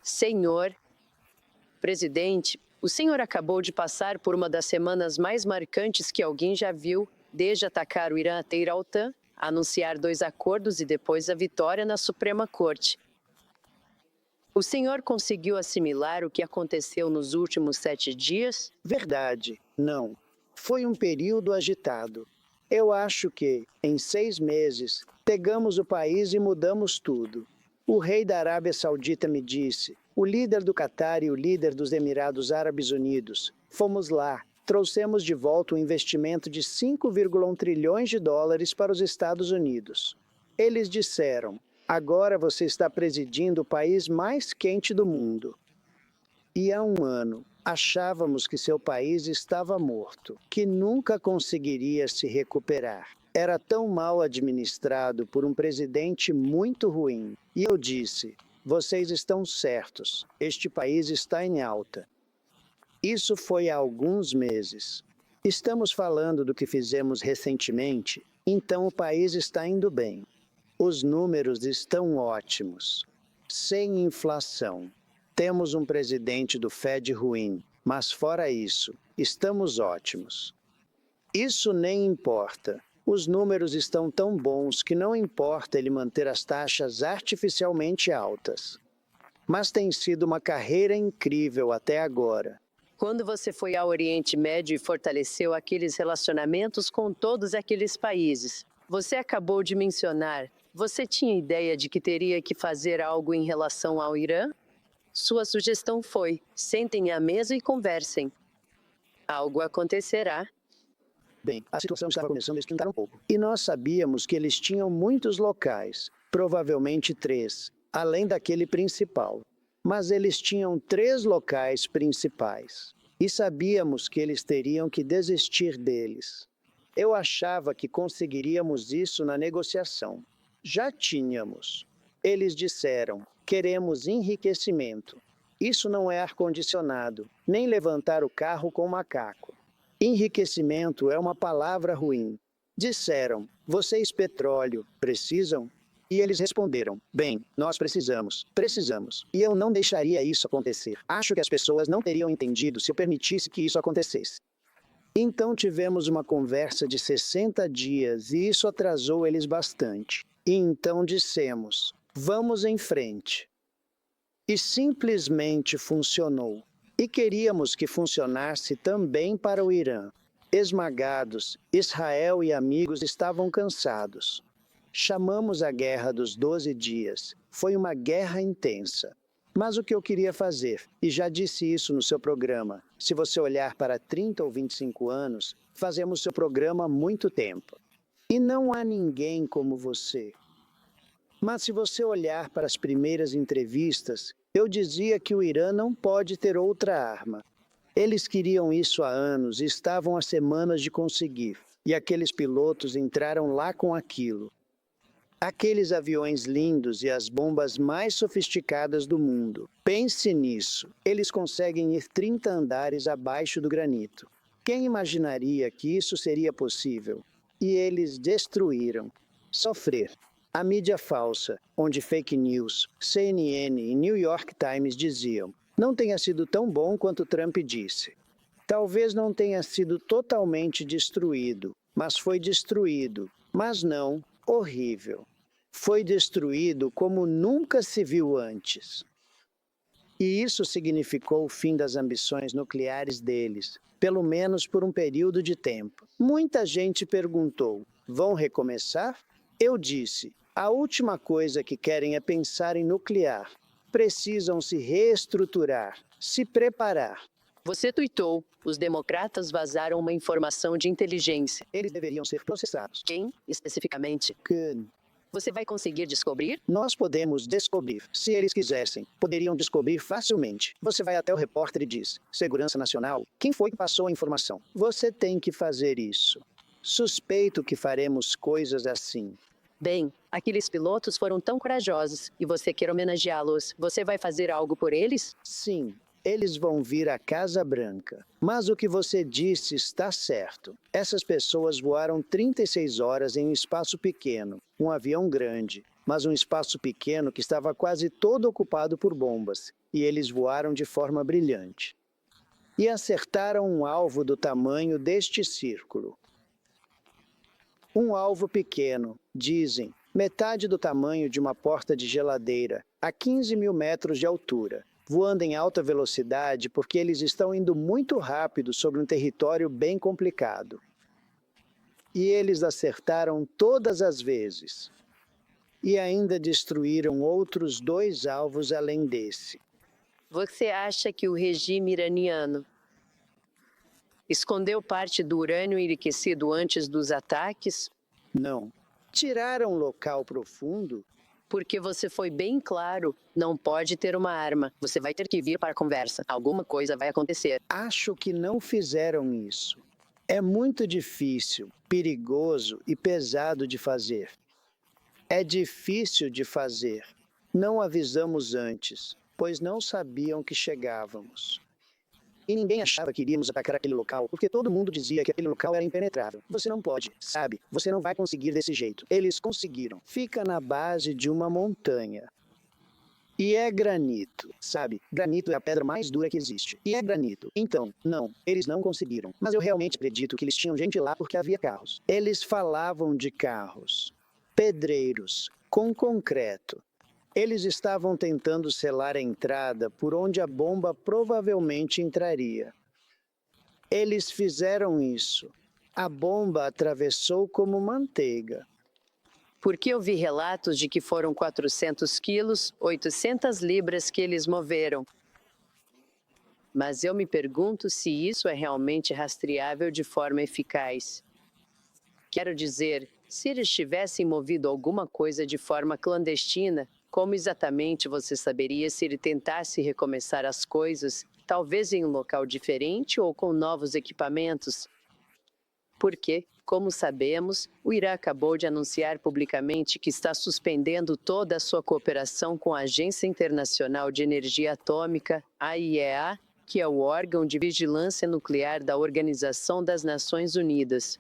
Senhor presidente, o senhor acabou de passar por uma das semanas mais marcantes que alguém já viu, desde atacar o Irã até ir à OTAN, anunciar 2 acordos e depois a vitória na Suprema Corte. O senhor conseguiu assimilar o que aconteceu nos últimos 7 dias? Verdade, não. Foi um período agitado. Eu acho que, em 6 meses, pegamos o país e mudamos tudo. O rei da Arábia Saudita me disse, o líder do Catar e o líder dos Emirados Árabes Unidos. Fomos lá, trouxemos de volta um investimento de 5,1 trilhões de dólares para os Estados Unidos. Eles disseram, agora você está presidindo o país mais quente do mundo. E há um ano, achávamos que seu país estava morto, que nunca conseguiria se recuperar. Era tão mal administrado por um presidente muito ruim. E eu disse, vocês estão certos, este país está em alta. Isso foi há alguns meses. Estamos falando do que fizemos recentemente, então o país está indo bem. Os números estão ótimos. Sem inflação. Temos um presidente do Fed ruim, mas fora isso, estamos ótimos. Isso nem importa. Os números estão tão bons que não importa ele manter as taxas artificialmente altas. Mas tem sido uma carreira incrível até agora. Quando você foi ao Oriente Médio e fortaleceu aqueles relacionamentos com todos aqueles países, você acabou de mencionar, você tinha ideia de que teria que fazer algo em relação ao Irã? Sua sugestão foi, sentem à mesa e conversem. Algo acontecerá. Bem, a situação estava começando a esquentar um pouco. E nós sabíamos que eles tinham muitos locais, provavelmente 3, além daquele principal. Mas eles tinham 3 locais principais. E sabíamos que eles teriam que desistir deles. Eu achava que conseguiríamos isso na negociação. Já tínhamos. Eles disseram, queremos enriquecimento. Isso não é ar-condicionado, nem levantar o carro com macaco. Enriquecimento é uma palavra ruim. Disseram, vocês petróleo, precisam? E eles responderam, bem, nós precisamos. E eu não deixaria isso acontecer. Acho que as pessoas não teriam entendido se eu permitisse que isso acontecesse. Então tivemos uma conversa de 60 dias e isso atrasou eles bastante. E então dissemos, vamos em frente. E simplesmente funcionou. E queríamos que funcionasse também para o Irã. Esmagados, Israel e amigos estavam cansados. Chamamos a Guerra dos 12 Dias. Foi uma guerra intensa. Mas o que eu queria fazer, e já disse isso no seu programa, se você olhar para 30 ou 25 anos, fazemos seu programa há muito tempo. E não há ninguém como você. Mas se você olhar para as primeiras entrevistas, eu dizia que o Irã não pode ter outra arma. Eles queriam isso há anos e estavam há semanas de conseguir. E aqueles pilotos entraram lá com aquilo. Aqueles aviões lindos e as bombas mais sofisticadas do mundo. Pense nisso. Eles conseguem ir 30 andares abaixo do granito. Quem imaginaria que isso seria possível? E eles destruíram. Sofrer. A mídia falsa, onde fake news, CNN e New York Times diziam, não tenha sido tão bom quanto Trump disse. Talvez não tenha sido totalmente destruído, mas foi destruído. Mas não, horrível. Foi destruído como nunca se viu antes. E isso significou o fim das ambições nucleares deles, pelo menos por um período de tempo. Muita gente perguntou, vão recomeçar? Eu disse, a última coisa que querem é pensar em nuclear. Precisam se reestruturar, se preparar. Você tuitou, os democratas vazaram uma informação de inteligência. Eles deveriam ser processados. Quem, especificamente? Quem? Você vai conseguir descobrir? Nós podemos descobrir. Se eles quisessem, poderiam descobrir facilmente. Você vai até o repórter e diz, Segurança Nacional, quem foi que passou a informação? Você tem que fazer isso. Suspeito que faremos coisas assim. Bem, aqueles pilotos foram tão corajosos e você quer homenageá-los. Você vai fazer algo por eles? Sim, eles vão vir à Casa Branca. Mas o que você disse está certo. Essas pessoas voaram 36 horas em um espaço pequeno, um avião grande, mas um espaço pequeno que estava quase todo ocupado por bombas. e eles voaram de forma brilhante. E acertaram um alvo do tamanho deste círculo. Um alvo pequeno, dizem, metade do tamanho de uma porta de geladeira, a 15 mil metros de altura, voando em alta velocidade porque eles estão indo muito rápido sobre um território bem complicado. E eles acertaram todas as vezes. E ainda destruíram outros 2 alvos além desse. Você acha que o regime iraniano escondeu parte do urânio enriquecido antes dos ataques? Não. Tiraram um local profundo? Porque você foi bem claro, não pode ter uma arma. Você vai ter que vir para a conversa. Alguma coisa vai acontecer. Acho que não fizeram isso. É muito difícil, perigoso e pesado de fazer. É difícil de fazer. Não avisamos antes, pois não sabiam que chegávamos. E ninguém achava que iríamos atacar aquele local, porque todo mundo dizia que aquele local era impenetrável. Você não pode, sabe? Você não vai conseguir desse jeito. Eles conseguiram. Fica na base de uma montanha. E é granito, sabe? Granito é a pedra mais dura que existe. E é granito. Então, não, eles não conseguiram. Mas eu realmente acredito que eles tinham gente lá porque havia carros. Eles falavam de carros. Pedreiros, com concreto. Eles estavam tentando selar a entrada por onde a bomba provavelmente entraria. Eles fizeram isso. A bomba atravessou como manteiga. Porque eu vi relatos de que foram 400 quilos, 800 libras que eles moveram. Mas eu me pergunto se isso é realmente rastreável de forma eficaz. Quero dizer, se eles tivessem movido alguma coisa de forma clandestina, como exatamente você saberia se ele tentasse recomeçar as coisas, talvez em um local diferente ou com novos equipamentos? Porque, como sabemos, o Irã acabou de anunciar publicamente que está suspendendo toda a sua cooperação com a Agência Internacional de Energia Atômica, AIEA, que é o órgão de vigilância nuclear da Organização das Nações Unidas.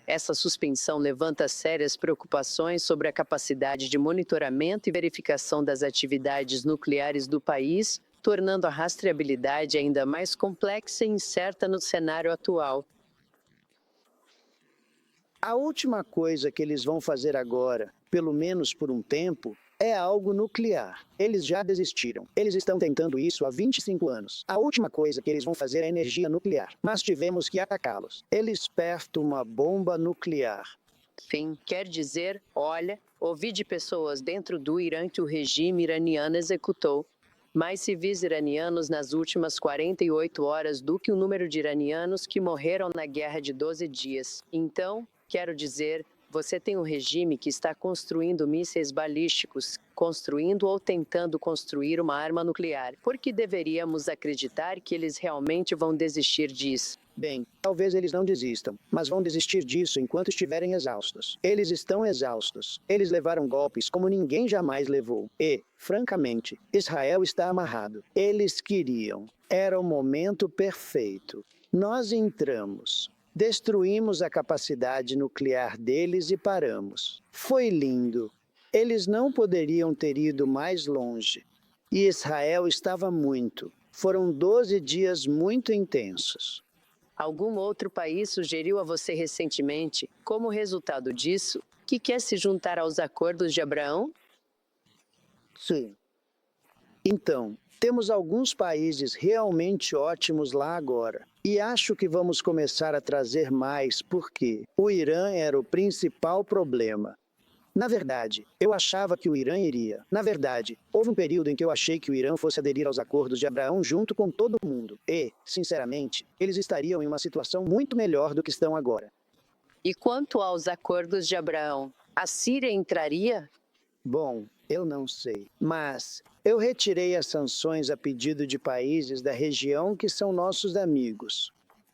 Essa suspensão levanta sérias preocupações sobre a capacidade de monitoramento e verificação das atividades nucleares do país, tornando a rastreabilidade ainda mais complexa e incerta no cenário atual. A última coisa que eles vão fazer agora, pelo menos por um tempo, é algo nuclear. Eles já desistiram. Eles estão tentando isso há 25 anos. A última coisa que eles vão fazer é energia nuclear. Mas tivemos que atacá-los. Eles perto uma bomba nuclear. Fim, quer dizer, olha, ouvi de pessoas dentro do Irã que o regime iraniano executou mais civis iranianos nas últimas 48 horas do que o número de iranianos que morreram na guerra de 12 dias. Então, quero dizer, você tem um regime que está construindo mísseis balísticos, construindo ou tentando construir uma arma nuclear. Por que deveríamos acreditar que eles realmente vão desistir disso? Bem, talvez eles não desistam, mas vão desistir disso enquanto estiverem exaustos. Eles estão exaustos. Eles levaram golpes como ninguém jamais levou. E, francamente, Israel está amarrado. Eles queriam. Era o momento perfeito. Nós entramos. Destruímos a capacidade nuclear deles e paramos. Foi lindo. Eles não poderiam ter ido mais longe. E Israel estava muito. Foram 12 dias muito intensos. Algum outro país sugeriu a você recentemente, como resultado disso, que quer se juntar aos acordos de Abraão? Sim. Então, temos alguns países realmente ótimos lá agora. E acho que vamos começar a trazer mais porque o Irã era o principal problema. Na verdade, eu achava que o Irã iria. Na verdade, houve um período em que eu achei que o Irã fosse aderir aos acordos de Abraão junto com todo mundo. E, sinceramente, eles estariam em uma situação muito melhor do que estão agora. E quanto aos acordos de Abraão, a Síria entraria? Bom, eu não sei. Mas eu retirei as sanções a pedido de países da região que são nossos amigos.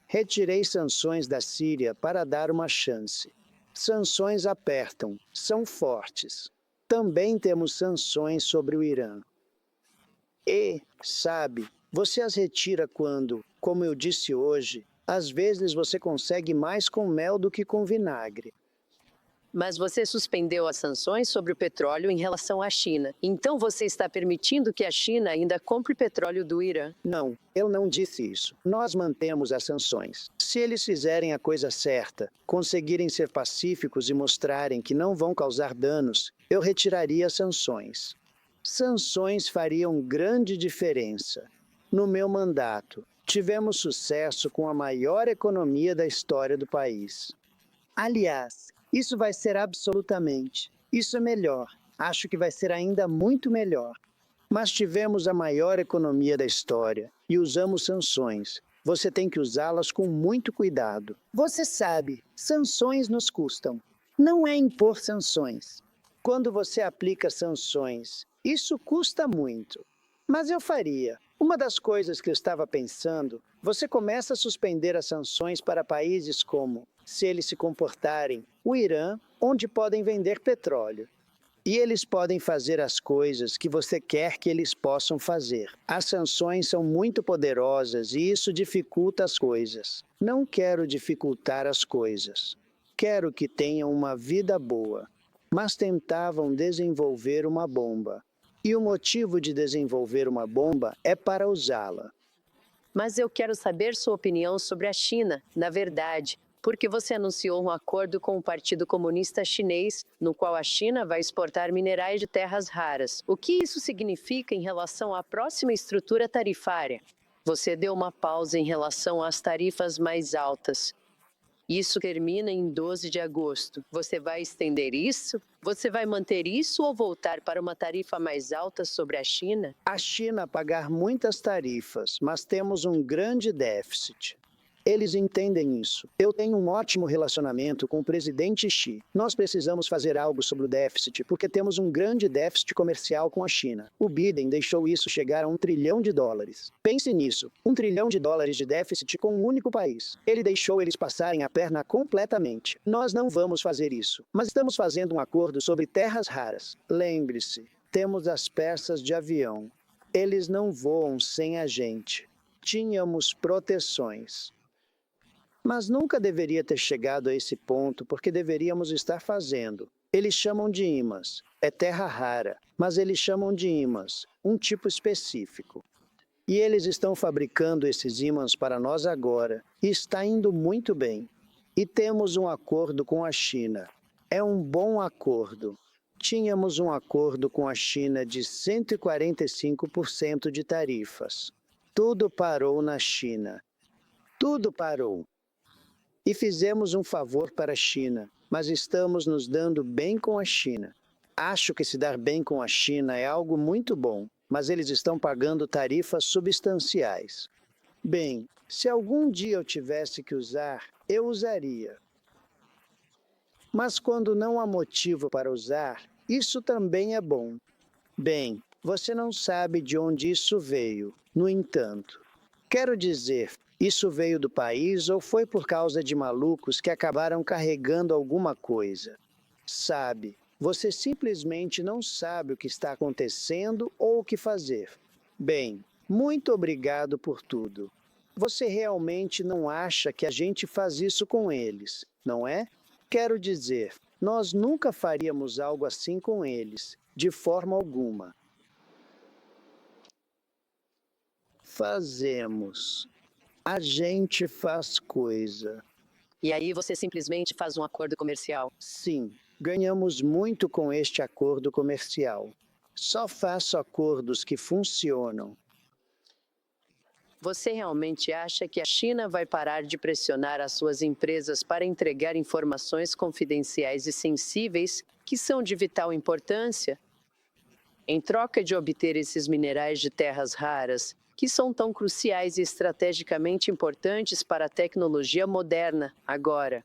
Retirei sanções da Síria para dar uma chance. Sanções apertam, são fortes. Também temos sanções sobre o Irã. E, sabe, você as retira quando, como eu disse hoje, às vezes você consegue mais com mel do que com vinagre. Mas você suspendeu as sanções sobre o petróleo em relação à China. Então você está permitindo que a China ainda compre petróleo do Irã? Não, eu não disse isso. Nós mantemos as sanções. Se eles fizerem a coisa certa, conseguirem ser pacíficos e mostrarem que não vão causar danos, eu retiraria as sanções. Sanções fariam grande diferença. No meu mandato, tivemos sucesso com a maior economia da história do país. Aliás, isso vai ser absolutamente. Isso é melhor. Acho que vai ser ainda muito melhor. Mas tivemos a maior economia da história e usamos sanções. Você tem que usá-las com muito cuidado. Você sabe, sanções nos custam. Não é impor sanções. Quando você aplica sanções, isso custa muito. Mas eu faria. Uma das coisas que eu estava pensando, você começa a suspender as sanções para países como, se eles se comportarem, o Irã, onde podem vender petróleo. E eles podem fazer as coisas que você quer que eles possam fazer. As sanções são muito poderosas e isso dificulta as coisas. Não quero dificultar as coisas. Quero que tenham uma vida boa. Mas tentavam desenvolver uma bomba. E o motivo de desenvolver uma bomba é para usá-la. Mas eu quero saber sua opinião sobre a China, na verdade, porque você anunciou um acordo com o Partido Comunista Chinês, no qual a China vai exportar minerais de terras raras. O que isso significa em relação à próxima estrutura tarifária? Você deu uma pausa em relação às tarifas mais altas. Isso termina em 12 de agosto. Você vai estender isso? Você vai manter isso ou voltar para uma tarifa mais alta sobre a China? A China pagar muitas tarifas, mas temos um grande déficit. Eles entendem isso. Eu tenho um ótimo relacionamento com o presidente Xi. Nós precisamos fazer algo sobre o déficit, porque temos um grande déficit comercial com a China. O Biden deixou isso chegar a $1 trilhão. Pense nisso, $1 trilhão de déficit com um único país. Ele deixou eles passarem a perna completamente. Nós não vamos fazer isso, mas estamos fazendo um acordo sobre terras raras. Lembre-se, temos as peças de avião. Eles não voam sem a gente. Tínhamos proteções. Mas nunca deveria ter chegado a esse ponto, porque deveríamos estar fazendo. Eles chamam de ímãs. É terra rara, mas eles chamam de ímãs, um tipo específico. E eles estão fabricando esses ímãs para nós agora, e está indo muito bem. E temos um acordo com a China. É um bom acordo. Tínhamos um acordo com a China de 145% de tarifas. Tudo parou na China. Tudo parou. E fizemos um favor para a China, mas estamos nos dando bem com a China. Acho que se dar bem com a China é algo muito bom, mas eles estão pagando tarifas substanciais. Bem, se algum dia eu tivesse que usar, eu usaria. Mas quando não há motivo para usar, isso também é bom. Bem, você não sabe de onde isso veio, no entanto. Quero dizer, isso veio do país ou foi por causa de malucos que acabaram carregando alguma coisa? Sabe, você simplesmente não sabe o que está acontecendo ou o que fazer. Bem, muito obrigado por tudo. Você realmente não acha que a gente faz isso com eles, não é? Quero dizer, nós nunca faríamos algo assim com eles, de forma alguma. Fazemos. A gente faz coisa. E aí você simplesmente faz um acordo comercial. Sim, ganhamos muito com este acordo comercial. Só faço acordos que funcionam. Você realmente acha que a China vai parar de pressionar as suas empresas para entregar informações confidenciais e sensíveis que são de vital importância? Em troca de obter esses minerais de terras raras, que são tão cruciais e estrategicamente importantes para a tecnologia moderna agora.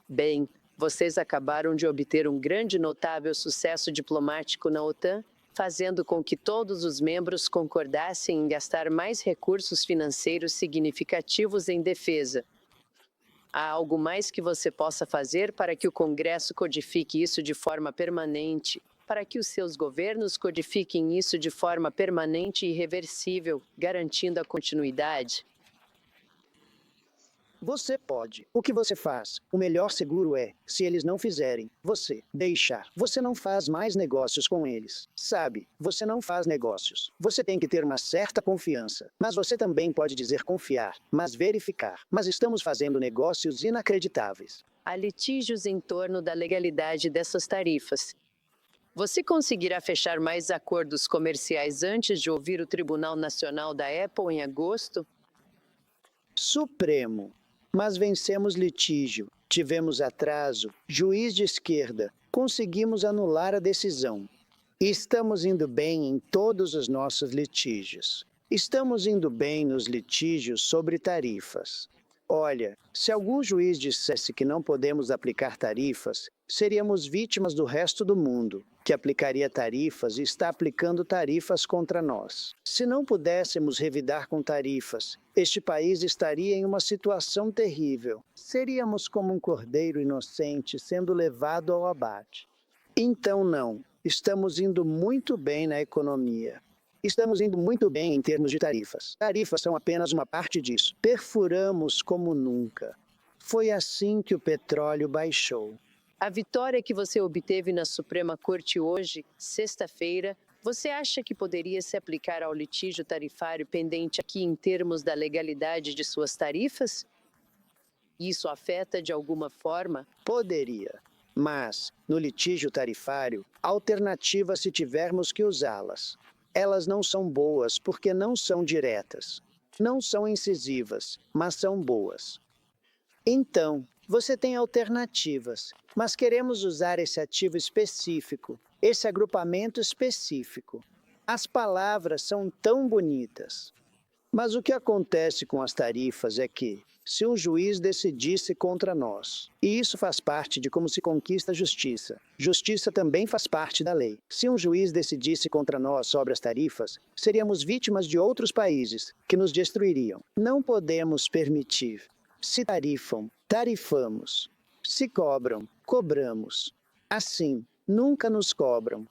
Bem, vocês acabaram de obter um grande e notável sucesso diplomático na OTAN, fazendo com que todos os membros concordassem em gastar mais recursos financeiros significativos em defesa. Há algo mais que você possa fazer para que o Congresso codifique isso de forma permanente, para que os seus governos codifiquem isso de forma permanente e irreversível, garantindo a continuidade? Você pode. O que você faz? O melhor seguro é, se eles não fizerem, você deixar. Você não faz mais negócios com eles. Sabe, você não faz negócios. Você tem que ter uma certa confiança. Mas você também pode dizer confiar, mas verificar. Mas estamos fazendo negócios inacreditáveis. Há litígios em torno da legalidade dessas tarifas. Você conseguirá fechar mais acordos comerciais antes de ouvir o Tribunal Nacional da Apple em agosto? Supremo. Mas vencemos litígio, tivemos atraso, juiz de esquerda, conseguimos anular a decisão. Estamos indo bem em todos os nossos litígios. Estamos indo bem nos litígios sobre tarifas. Olha, se algum juiz dissesse que não podemos aplicar tarifas, seríamos vítimas do resto do mundo, que aplicaria tarifas e está aplicando tarifas contra nós. Se não pudéssemos revidar com tarifas, este país estaria em uma situação terrível. Seríamos como um cordeiro inocente sendo levado ao abate. Então, não. Estamos indo muito bem na economia. Estamos indo muito bem em termos de tarifas. Tarifas são apenas uma parte disso. Perfuramos como nunca. Foi assim que o petróleo baixou. A vitória que você obteve na Suprema Corte hoje, sexta-feira, você acha que poderia se aplicar ao litígio tarifário pendente aqui em termos da legalidade de suas tarifas? Isso afeta de alguma forma? Poderia. Mas, no litígio tarifário, alternativas se tivermos que usá-las. Elas não são boas porque não são diretas. Não são incisivas, mas são boas. Então, você tem alternativas, mas queremos usar esse ativo específico, esse agrupamento específico. As palavras são tão bonitas. Mas o que acontece com as tarifas é que, se um juiz decidisse contra nós, e isso faz parte de como se conquista a justiça, justiça também faz parte da lei. Se um juiz decidisse contra nós sobre as tarifas, seríamos vítimas de outros países que nos destruiriam. Não podemos permitir. Se tarifam, tarifamos. Se cobram, cobramos. Assim, nunca nos cobram.